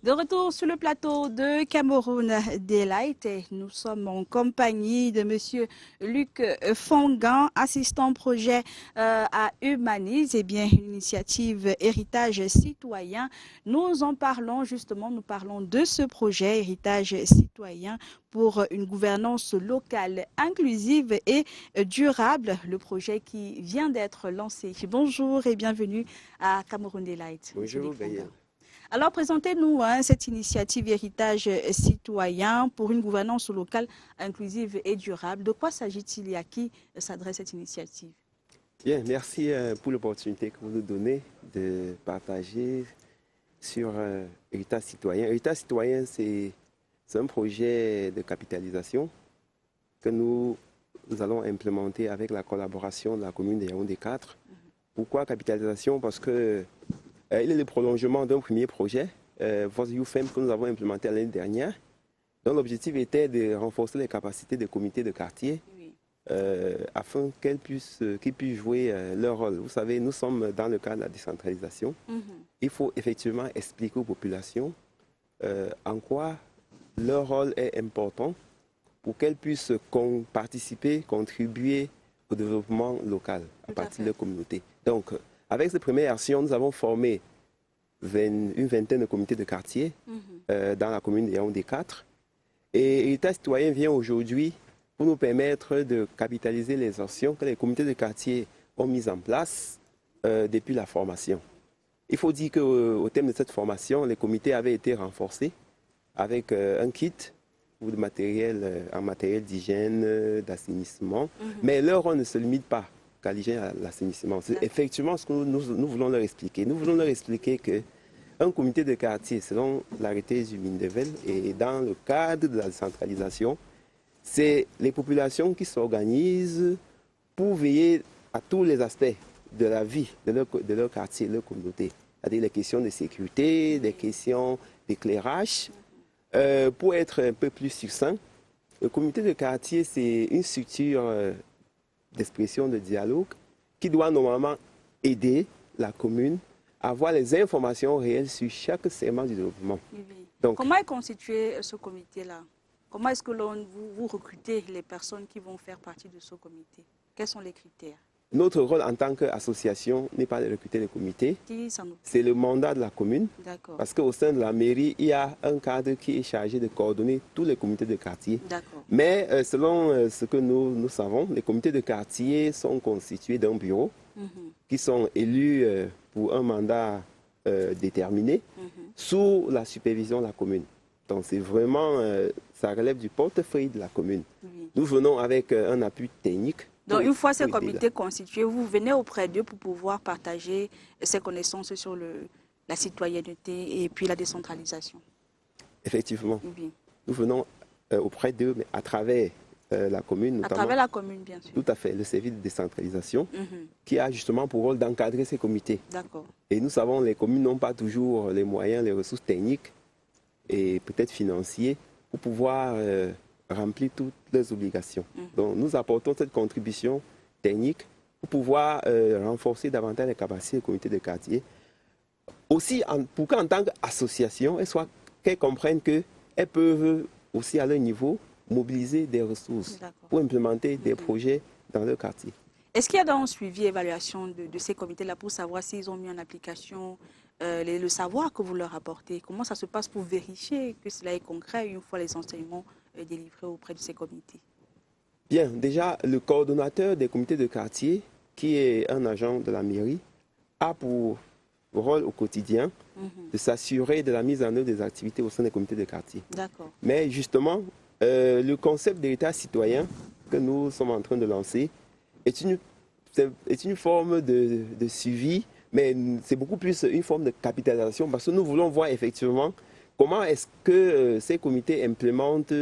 De retour sur le plateau de Cameroun Delight, et nous sommes en compagnie de Monsieur Luc Fongan, assistant projet à Humanise, et bien une initiative héritage citoyen. Nous en parlons justement, nous parlons de ce projet héritage citoyen pour une gouvernance locale inclusive et durable, le projet qui vient d'être lancé. Bonjour et bienvenue à Cameroun Delight, Monsieur Bonjour, Luc Fongan. Gaël. Alors, présentez-nous cette initiative héritage citoyen pour une gouvernance locale inclusive et durable. De quoi s'agit-il et à qui s'adresse cette initiative? Bien, merci pour l'opportunité que vous nous donnez de partager sur Héritage citoyen. Héritage citoyen, c'est un projet de capitalisation que nous allons implémenter avec la collaboration de la commune de Yaoundé 4. Pourquoi capitalisation? Parce que il est le prolongement d'un premier projet, Voice YouFem, que nous avons implémenté l'année dernière, dont l'objectif était de renforcer les capacités des comités de quartier afin qu'ils puissent jouer leur rôle. Vous savez, nous sommes dans le cadre de la décentralisation. Il faut effectivement expliquer aux populations en quoi leur rôle est important pour qu'elles puissent participer, contribuer au développement local à partir de leur communauté. Donc, avec cette première action, nous avons formé une vingtaine de comités de quartier dans la commune de Yaoundé 4. Et l'État citoyen vient aujourd'hui pour nous permettre de capitaliser les actions que les comités de quartier ont mises en place depuis la formation. Il faut dire qu'au terme de cette formation, les comités avaient été renforcés avec un kit ou de matériel, en matériel d'hygiène, d'assainissement. Mais leur rôle ne se limite pas qu'à l'hygiène et à l'assainissement. C'est effectivement ce que nous voulons leur expliquer. Nous voulons leur expliquer qu'un comité de quartier, selon l'arrêté du Mindevel et dans le cadre de la décentralisation, c'est les populations qui s'organisent pour veiller à tous les aspects de la vie de leur quartier, de leur communauté. C'est-à-dire les questions de sécurité, des questions d'éclairage. Pour être un peu plus succinct, le comité de quartier, c'est une structure d'expression, de dialogue qui doit normalement aider la commune à avoir les informations réelles sur chaque segment du développement. Donc, comment est constitué ce comité-là? Comment est-ce que vous recrutez les personnes qui vont faire partie de ce comité? Quels sont les critères? Notre rôle en tant qu'association n'est pas de recruter les comités, c'est le mandat de la commune. Parce qu'au sein de la mairie, il y a un cadre qui est chargé de coordonner tous les comités de quartier. Mais selon ce que nous savons, les comités de quartier sont constitués d'un bureau qui sont élus pour un mandat déterminé sous la supervision de la commune. Donc c'est vraiment, ça relève du portefeuille de la commune. Nous venons avec un appui technique. Donc, une fois ce comité constitué, vous venez auprès d'eux pour pouvoir partager ces connaissances sur la citoyenneté et puis la décentralisation. Effectivement. Nous venons auprès d'eux, mais à travers la commune. Notamment, à travers la commune, bien sûr. Tout à fait, le service de décentralisation qui a justement pour rôle d'encadrer ces comités. Et nous savons que les communes n'ont pas toujours les moyens, les ressources techniques et peut-être financiers pour pouvoir remplir toutes leurs obligations. Donc nous apportons cette contribution technique pour pouvoir renforcer davantage les capacités des comités de quartier. Aussi, pour qu'en tant qu'association, qu'elles comprennent qu'elles peuvent aussi à leur niveau mobiliser des ressources pour implémenter des projets dans leur quartier. Est-ce qu'il y a dans un suivi et évaluation de ces comités-là pour savoir s'ils ont mis en application le savoir que vous leur apportez? Comment ça se passe pour vérifier que cela est concret une fois les enseignements délivrés auprès de ces comités? Bien, déjà, le coordonnateur des comités de quartier, qui est un agent de la mairie, a pour rôle au quotidien de s'assurer de la mise en œuvre des activités au sein des comités de quartier. Mais justement, le concept d'héritage citoyen que nous sommes en train de lancer est une forme de suivi, mais c'est beaucoup plus une forme de capitalisation parce que nous voulons voir effectivement comment est-ce que ces comités implémentent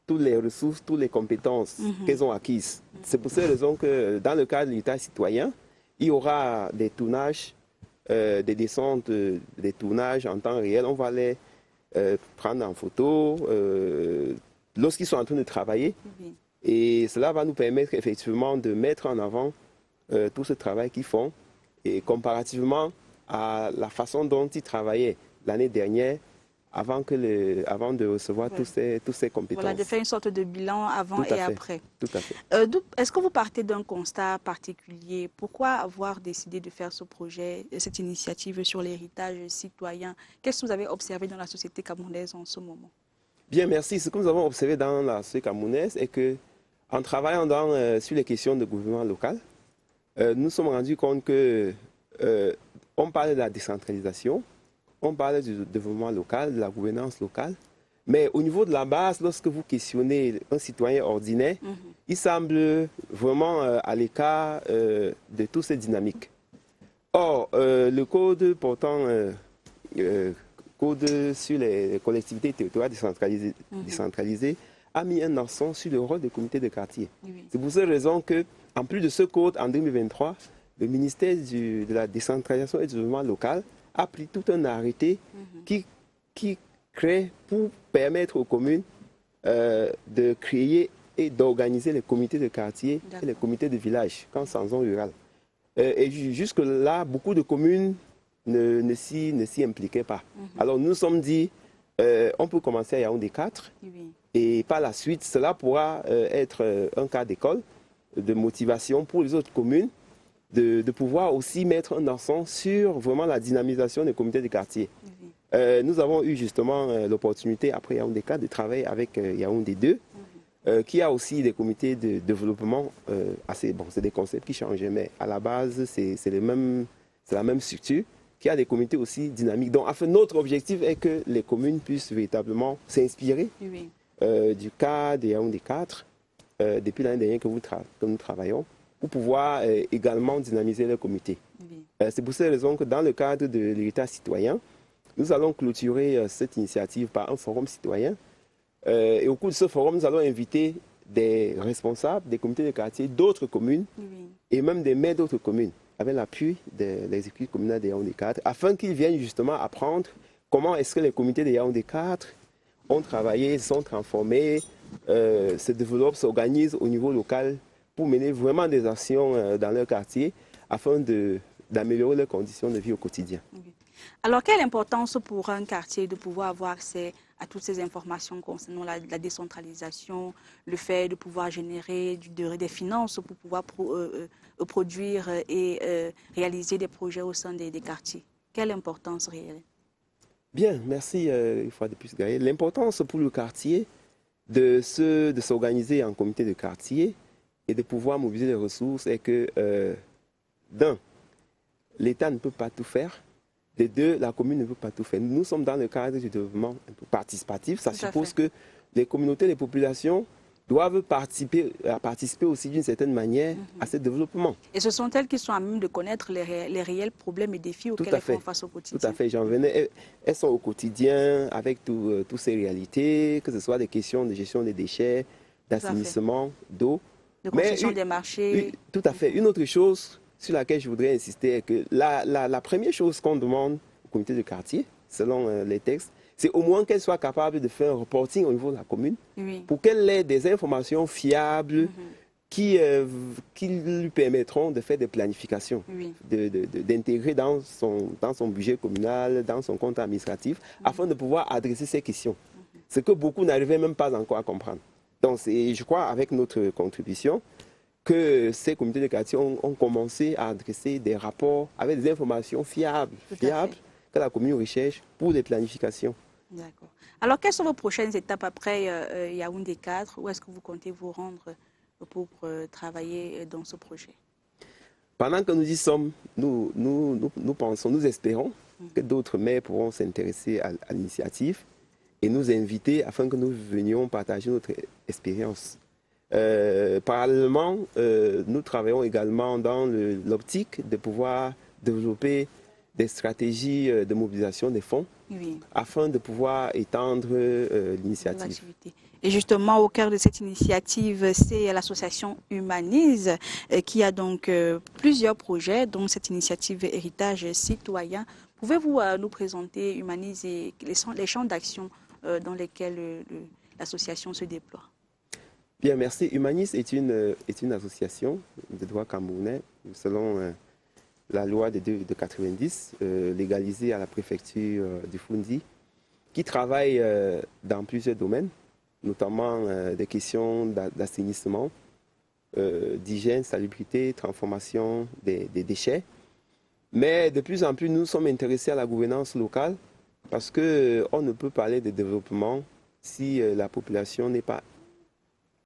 toutes les ressources, toutes les compétences qu'elles ont acquises. C'est pour cette raison que dans le cadre de l'héritage citoyen, il y aura des tournages, des descentes, des tournages en temps réel. On va les prendre en photo lorsqu'ils sont en train de travailler. Et cela va nous permettre effectivement de mettre en avant tout ce travail qu'ils font. Et comparativement à la façon dont ils travaillaient l'année dernière, avant de recevoir Ouais. tous ces compétences. Voilà, de faire une sorte de bilan avant Tout à et fait. après. Tout à fait. Est-ce que vous partez d'un constat particulier? Pourquoi avoir décidé de faire ce projet, cette initiative sur l'héritage citoyen? Qu'est-ce que vous avez observé dans la société camerounaise en ce moment? Bien, merci. Ce que nous avons observé dans la société camerounaise est que, en travaillant sur les questions de gouvernement local, nous nous sommes rendus compte que on parle de la décentralisation, on parle du développement local, de la gouvernance locale, mais au niveau de la base, lorsque vous questionnez un citoyen ordinaire, il semble vraiment à l'écart de toutes ces dynamiques. Or, le code portant code sur les collectivités territoriales décentralisées a mis un accent sur le rôle des comités de quartier. Oui. C'est pour cette raison que, en plus de ce code, en 2023, le ministère de la décentralisation et du développement local a pris tout un arrêté qui crée pour permettre aux communes de créer et d'organiser les comités de quartier et les comités de village, quand c'est en zone rurale. Et jusque-là, beaucoup de communes ne s'y impliquaient pas. Alors nous nous sommes dit, on peut commencer à Yaoundé 4 et par la suite, cela pourra être un cas d'école, de motivation pour les autres communes, de pouvoir aussi mettre un accent sur vraiment la dynamisation des comités de quartier. Nous avons eu justement l'opportunité, après Yaoundé 4, de travailler avec Yaoundé 2, qui a aussi des comités de développement assez bon. C'est des concepts qui changent, mais à la base, c'est la même structure, qui a des comités aussi dynamiques. Donc, enfin, notre objectif est que les communes puissent véritablement s'inspirer du cas de Yaoundé 4, depuis l'année dernière que nous travaillons, pour pouvoir également dynamiser les comités. C'est pour cette raison que dans le cadre de l'héritage citoyen, nous allons clôturer cette initiative par un forum citoyen. Et au cours de ce forum, nous allons inviter des responsables des comités de quartier d'autres communes et même des maires d'autres communes, avec l'appui de l'exécutif communal de Yaoundé 4, afin qu'ils viennent justement apprendre comment est-ce que les comités de Yaoundé 4 ont travaillé, sont transformés, se développent, s'organisent au niveau local pour mener vraiment des actions dans leur quartier afin d'améliorer leurs conditions de vie au quotidien. Alors, quelle importance pour un quartier de pouvoir avoir accès à toutes ces informations concernant la décentralisation, le fait de pouvoir générer des finances pour pouvoir produire et réaliser des projets au sein des quartiers? Quelle importance réelle? Bien, merci une fois de plus, Gaël. L'importance pour le quartier de s'organiser en comité de quartier et de pouvoir mobiliser les ressources est que, d'un, l'État ne peut pas tout faire. De deux, la commune ne peut pas tout faire. Nous sommes dans le cadre du développement participatif. Ça suppose que les communautés, les populations doivent participer aussi d'une certaine manière à ce développement. Et ce sont elles qui sont à même de connaître les réels problèmes et défis auxquels elles font face au quotidien. Tout à fait, j'en venais. Elles sont au quotidien avec toutes ces réalités, que ce soit des questions de gestion des déchets, d'assainissement, d'eau. De concession des marchés. Tout à fait. Une autre chose sur laquelle je voudrais insister est que la première chose qu'on demande au comité de quartier, selon les textes, c'est au moins qu'elle soit capable de faire un reporting au niveau de la commune pour qu'elle ait des informations fiables qui lui permettront de faire des planifications, d'intégrer dans son budget communal, dans son compte administratif, afin de pouvoir adresser ces questions. Ce que beaucoup n'arrivaient même pas encore à comprendre. Donc, je crois, avec notre contribution, que ces comités de quartier ont commencé à adresser des rapports avec des informations fiables que la commune recherche pour des planifications. D'accord. Alors, quelles sont vos prochaines étapes après Yaoundé 4? Où est-ce que vous comptez vous rendre pour travailler dans ce projet? Pendant que nous y sommes, nous pensons, nous espérons que d'autres maires pourront s'intéresser à l'initiative et nous inviter afin que nous venions partager notre expérience. Parallèlement, nous travaillons également dans l'optique de pouvoir développer des stratégies de mobilisation des fonds afin de pouvoir étendre l'initiative. Et justement, au cœur de cette initiative, c'est l'association Humanise qui a donc plusieurs projets, dont cette initiative Héritage citoyen. Pouvez-vous nous présenter Humanise et les champs d'action dans lesquels l'association se déploie? Bien, merci. Humanise est une association de droit camerounais, selon la loi de 90, légalisée à la préfecture du Foundi, qui travaille dans plusieurs domaines, notamment des questions d'assainissement, d'hygiène, salubrité, transformation des déchets. Mais de plus en plus, nous sommes intéressés à la gouvernance locale parce qu'on ne peut parler de développement si la population n'est pas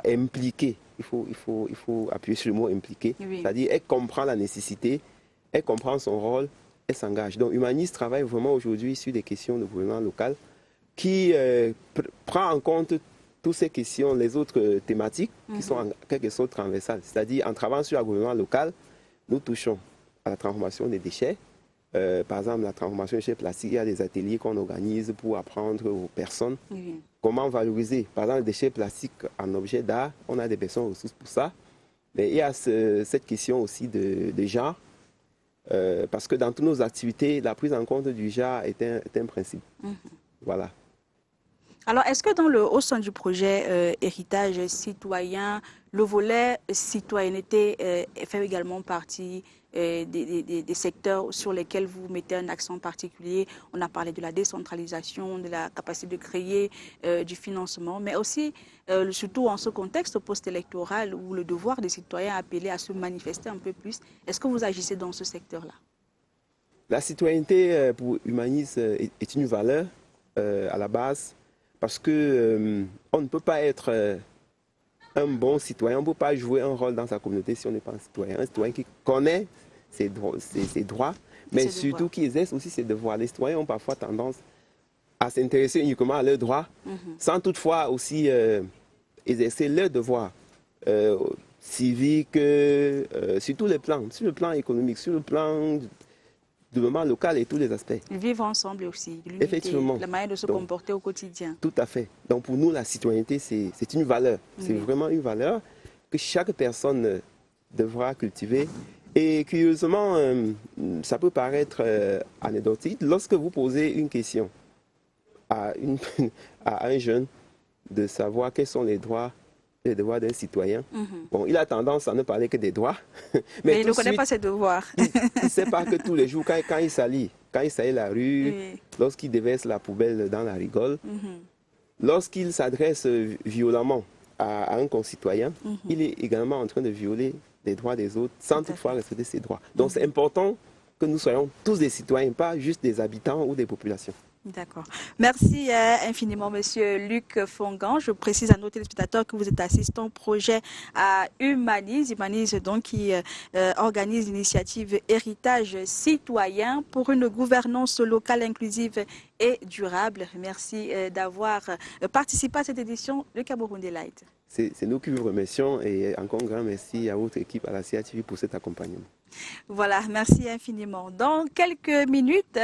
impliquée. Il faut appuyer sur le mot impliqué. Oui. C'est-à-dire elle comprend la nécessité, elle comprend son rôle, elle s'engage. Donc Humanis travaille vraiment aujourd'hui sur des questions de gouvernement local qui prend en compte toutes ces questions, les autres thématiques qui sont en quelque sorte transversales. C'est-à-dire en travaillant sur la gouvernement local, nous touchons à la transformation des déchets. Par exemple, la transformation des déchets plastiques, il y a des ateliers qu'on organise pour apprendre aux personnes comment valoriser. Par exemple, les déchets plastiques en objet d'art, on a des personnes ressources pour ça. Mais il y a cette question aussi de genre, parce que dans toutes nos activités, la prise en compte du genre est un principe. Voilà. Alors, est-ce que au sein du projet Héritage citoyen, le volet citoyenneté fait également partie des secteurs sur lesquels vous mettez un accent particulier? On a parlé de la décentralisation, de la capacité de créer du financement, mais aussi, surtout en ce contexte post-électoral où le devoir des citoyens est appelé à se manifester un peu plus. Est-ce que vous agissez dans ce secteur-là? La citoyenneté pour Humanis est une valeur à la base, parce que on ne peut pas être un bon citoyen, on ne peut pas jouer un rôle dans sa communauté si on n'est pas un citoyen qui connaît ses droits, mais surtout qui exerce aussi ses devoirs. Les citoyens ont parfois tendance à s'intéresser uniquement à leurs droits, sans toutefois aussi exercer leurs devoirs civiques, sur tous les plans, sur le plan économique, sur le plan du moment local et tous les aspects. Vivre ensemble aussi, effectivement, la manière de se comporter au quotidien. Tout à fait. Donc pour nous, la citoyenneté, c'est une valeur. C'est vraiment une valeur que chaque personne devra cultiver. Et curieusement, ça peut paraître anecdotique. Lorsque vous posez une question à un jeune de savoir quels sont les droits et les devoirs d'un citoyen, bon, il a tendance à ne parler que des droits. Mais il ne connaît pas ses devoirs. Il ne sait pas que tous les jours, quand il salit la rue, lorsqu'il déverse la poubelle dans la rigole, lorsqu'il s'adresse violemment à un concitoyen, il est également en train de violer les droits des autres sans toutefois respecter ses droits. Donc c'est important que nous soyons tous des citoyens, pas juste des habitants ou des populations. D'accord. Merci infiniment, Monsieur Luc Fongan. Je précise à nos téléspectateurs que vous êtes assistant projet à Humanis. Humanis, donc, qui organise l'initiative Héritage citoyen pour une gouvernance locale inclusive et durable. Merci d'avoir participé à cette édition de Cameroun Delight. C'est nous qui vous remercions et encore un grand merci à votre équipe, à la CATV pour cet accompagnement. Voilà, merci infiniment. Dans quelques minutes,